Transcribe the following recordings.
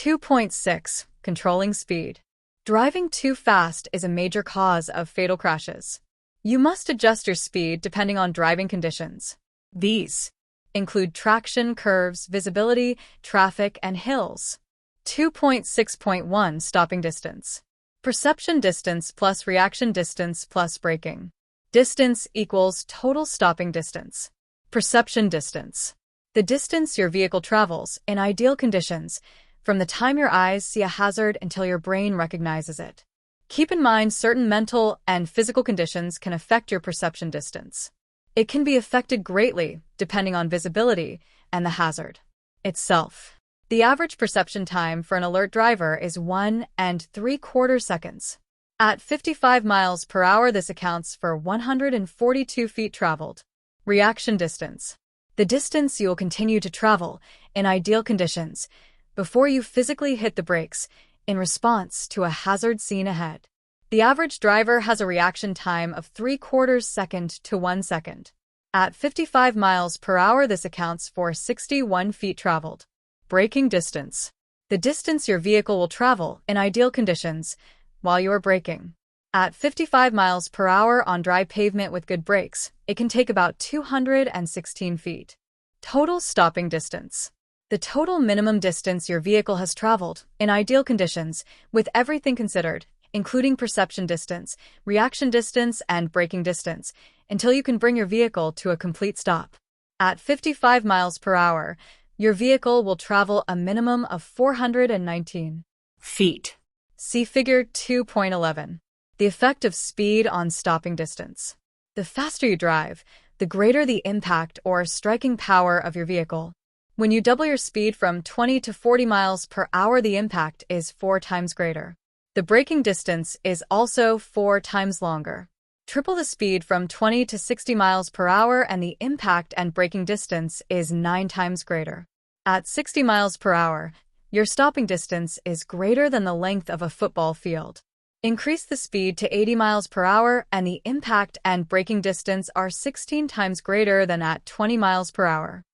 2.6. Controlling speed. Driving too fast is a major cause of fatal crashes. You must adjust your speed depending on driving conditions. These include traction, curves, visibility, traffic, and hills. 2.6.1. Stopping distance. Perception distance plus reaction distance plus braking. Distance equals total stopping distance. Perception distance. The distance your vehicle travels, in ideal conditions, from the time your eyes see a hazard until your brain recognizes it. Keep in mind certain mental and physical conditions can affect your perception distance. It can be affected greatly depending on visibility and the hazard itself. The average perception time for an alert driver is 1.75 seconds. At 55 miles per hour, this accounts for 142 feet traveled. Reaction distance. The distance you will continue to travel, in ideal conditions, before you physically hit the brakes, in response to a hazard seen ahead. The average driver has a reaction time of 3/4 second to 1 second. At 55 miles per hour, this accounts for 61 feet traveled. Braking distance. The distance your vehicle will travel, in ideal conditions, while you are braking. At 55 miles per hour on dry pavement with good brakes, it can take about 216 feet. Total stopping distance. The total minimum distance your vehicle has traveled, in ideal conditions, with everything considered, including perception distance, reaction distance, and braking distance, until you can bring your vehicle to a complete stop. At 55 miles per hour, your vehicle will travel a minimum of 419 feet. See Figure 2.11. The effect of speed on stopping distance. The faster you drive, the greater the impact or striking power of your vehicle. When you double your speed from 20 to 40 miles per hour, the impact is 4 times greater. The braking distance is also 4 times longer. Triple the speed from 20 to 60 miles per hour and the impact and braking distance is 9 times greater. At 60 miles per hour, your stopping distance is greater than the length of a football field. Increase the speed to 80 miles per hour and the impact and braking distance are 16 times greater than at 20 miles per hour.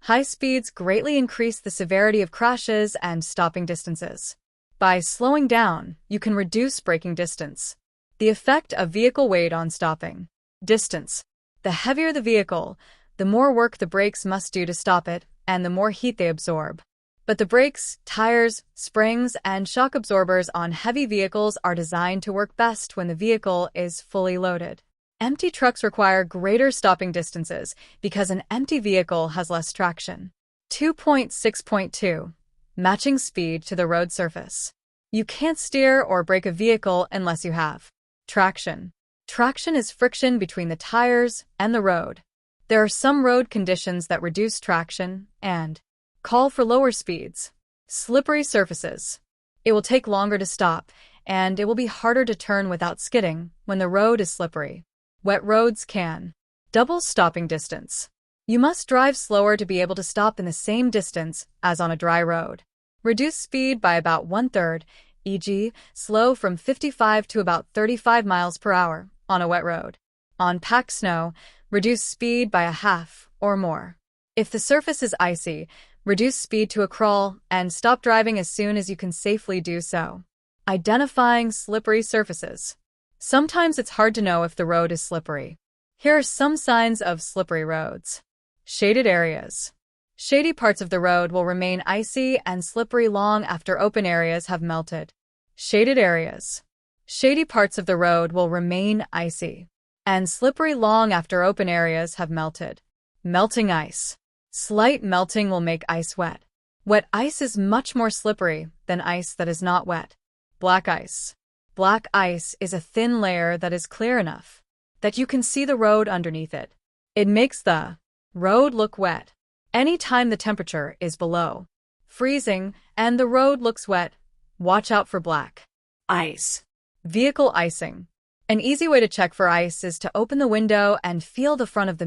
High speeds greatly increase the severity of crashes and stopping distances. By slowing down, you can reduce braking distance. The effect of vehicle weight on stopping distance. The heavier the vehicle, the more work the brakes must do to stop it, and the more heat they absorb. But the brakes, tires, springs, and shock absorbers on heavy vehicles are designed to work best when the vehicle is fully loaded. Empty trucks require greater stopping distances because an empty vehicle has less traction. 2.6.2. Matching speed to the road surface. You can't steer or brake a vehicle unless you have traction. Traction is friction between the tires and the road. There are some road conditions that reduce traction and call for lower speeds. Slippery surfaces. It will take longer to stop, and it will be harder to turn without skidding when the road is slippery. Wet roads can double stopping distance. You must drive slower to be able to stop in the same distance as on a dry road. Reduce speed by about 1/3, e.g., slow from 55 to about 35 miles per hour on a wet road. On packed snow, reduce speed by a half or more. If the surface is icy, reduce speed to a crawl and stop driving as soon as you can safely do so. Identifying slippery surfaces. Sometimes it's hard to know if the road is slippery. Here are some signs of slippery roads. Shaded areas. Shady parts of the road will remain icy and slippery long after open areas have melted. Shaded areas. Shady parts of the road will remain icy and slippery long after open areas have melted. Melting ice. Slight melting will make ice wet. Wet ice is much more slippery than ice that is not wet. Black ice. Black ice is a thin layer that is clear enough that you can see the road underneath it. It makes the road look wet. Anytime the temperature is below freezing and the road looks wet, watch out for black ice. Vehicle icing. An easy way to check for ice is to open the window and feel the front of the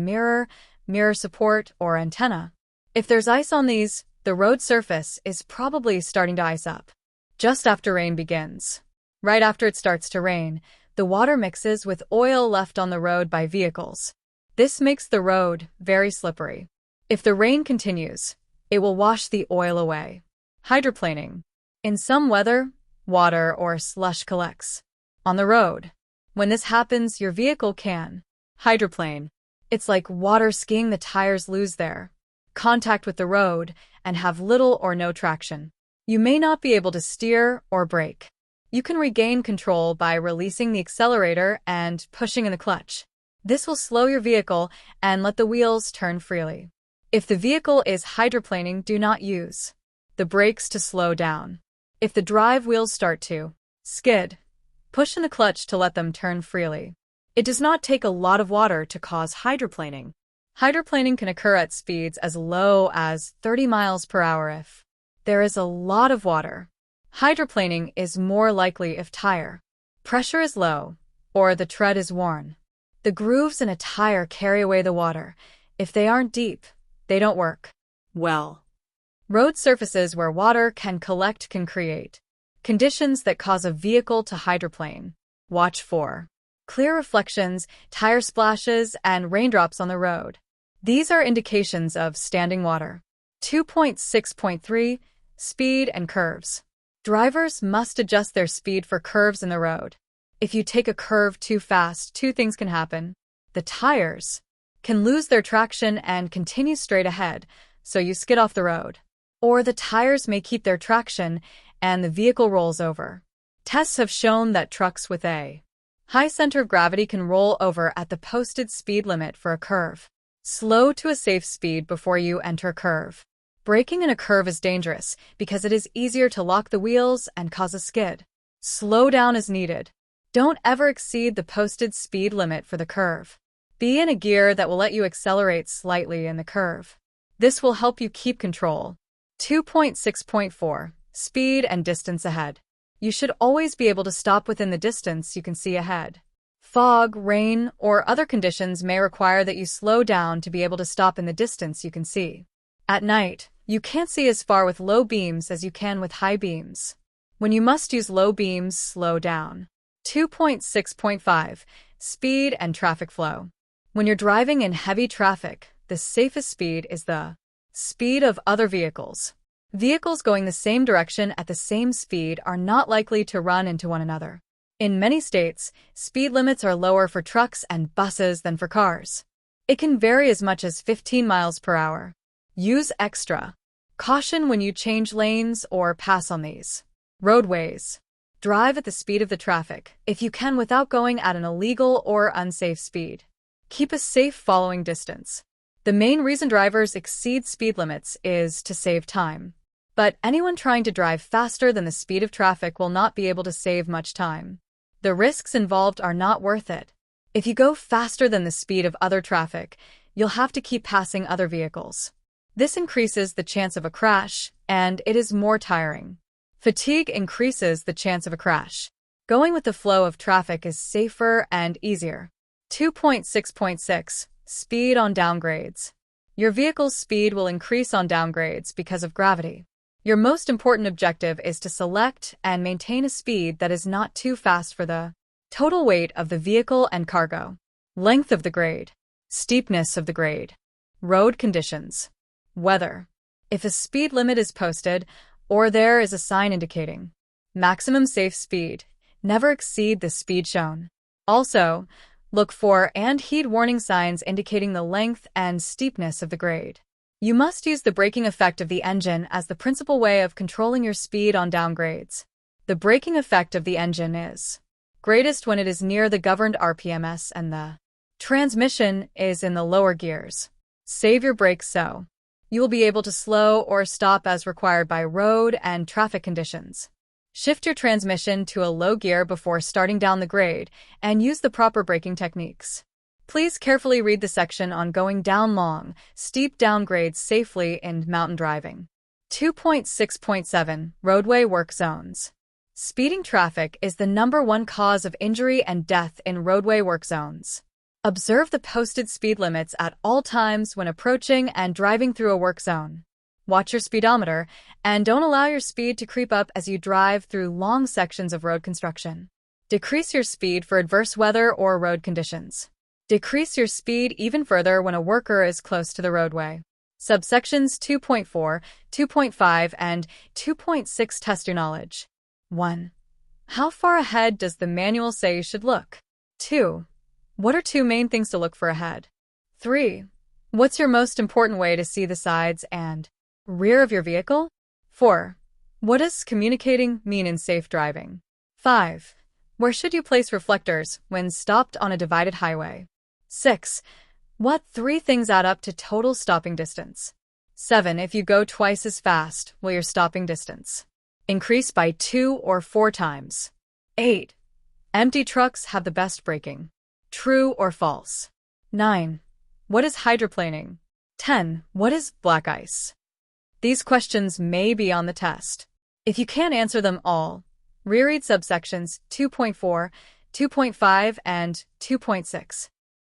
mirror support, or antenna. If there's ice on these, the road surface is probably starting to ice up. Just after rain begins. Right after it starts to rain, the water mixes with oil left on the road by vehicles. This makes the road very slippery. If the rain continues, it will wash the oil away. Hydroplaning. In some weather, water or slush collects on the road. When this happens, your vehicle can hydroplane. It's like water skiing. The tires lose their contact with the road and have little or no traction. You may not be able to steer or brake. You can regain control by releasing the accelerator and pushing in the clutch. This will slow your vehicle and let the wheels turn freely. If the vehicle is hydroplaning, do not use the brakes to slow down. If the drive wheels start to skid, push in the clutch to let them turn freely. It does not take a lot of water to cause hydroplaning. Hydroplaning can occur at speeds as low as 30 miles per hour if there is a lot of water. Hydroplaning is more likely if tire pressure is low or the tread is worn. The grooves in a tire carry away the water. If they aren't deep, they don't work well. Road surfaces where water can collect can create conditions that cause a vehicle to hydroplane. Watch for clear reflections, tire splashes, and raindrops on the road. These are indications of standing water. 2.6.3 Speed and curves. Drivers must adjust their speed for curves in the road. If you take a curve too fast, two things can happen. The tires can lose their traction and continue straight ahead, so you skid off the road. Or the tires may keep their traction and the vehicle rolls over. Tests have shown that trucks with a high center of gravity can roll over at the posted speed limit for a curve. Slow to a safe speed before you enter a curve. Braking in a curve is dangerous because it is easier to lock the wheels and cause a skid. Slow down as needed. Don't ever exceed the posted speed limit for the curve. Be in a gear that will let you accelerate slightly in the curve. This will help you keep control. 2.6.4 Speed and distance ahead. You should always be able to stop within the distance you can see ahead. Fog, rain, or other conditions may require that you slow down to be able to stop in the distance you can see. At night, you can't see as far with low beams as you can with high beams. When you must use low beams, slow down. 2.6.5 Speed and traffic flow. When you're driving in heavy traffic, the safest speed is the speed of other vehicles. Vehicles going the same direction at the same speed are not likely to run into one another. In many states, speed limits are lower for trucks and buses than for cars. It can vary as much as 15 miles per hour. Use extra caution when you change lanes or pass on these roadways. Drive at the speed of the traffic, if you can, without going at an illegal or unsafe speed. Keep a safe following distance. The main reason drivers exceed speed limits is to save time. But anyone trying to drive faster than the speed of traffic will not be able to save much time. The risks involved are not worth it. If you go faster than the speed of other traffic, you'll have to keep passing other vehicles. This increases the chance of a crash, and it is more tiring. Fatigue increases the chance of a crash. Going with the flow of traffic is safer and easier. 2.6.6 Speed on downgrades. Your vehicle's speed will increase on downgrades because of gravity. Your most important objective is to select and maintain a speed that is not too fast for the total weight of the vehicle and cargo. Length of the grade. Steepness of the grade. Road conditions. Weather. If a speed limit is posted, or there is a sign indicating maximum safe speed, never exceed the speed shown. Also, look for and heed warning signs indicating the length and steepness of the grade. You must use the braking effect of the engine as the principal way of controlling your speed on downgrades. The braking effect of the engine is greatest when it is near the governed RPMs and the transmission is in the lower gears. Save your brakes so you will be able to slow or stop as required by road and traffic conditions. Shift your transmission to a low gear before starting down the grade and use the proper braking techniques. Please carefully read the section on going down long, steep downgrades safely in mountain driving. 2.6.7 Roadway work zones. Speeding traffic is the #1 cause of injury and death in roadway work zones. Observe the posted speed limits at all times when approaching and driving through a work zone. Watch your speedometer and don't allow your speed to creep up as you drive through long sections of road construction. Decrease your speed for adverse weather or road conditions. Decrease your speed even further when a worker is close to the roadway. Subsections 2.4, 2.5, and 2.6 test your knowledge. 1. How far ahead does the manual say you should look? 2. What are two main things to look for ahead? 3. What's your most important way to see the sides and rear of your vehicle? 4. What does communicating mean in safe driving? 5. Where should you place reflectors when stopped on a divided highway? 6. What three things add up to total stopping distance? 7. If you go twice as fast, will your stopping distance increase by 2 or 4 times? 8. Empty trucks have the best braking. True or false? 9. What is hydroplaning? 10. What is black ice? These questions may be on the test. If you can't answer them all, reread subsections 2.4, 2.5, and 2.6.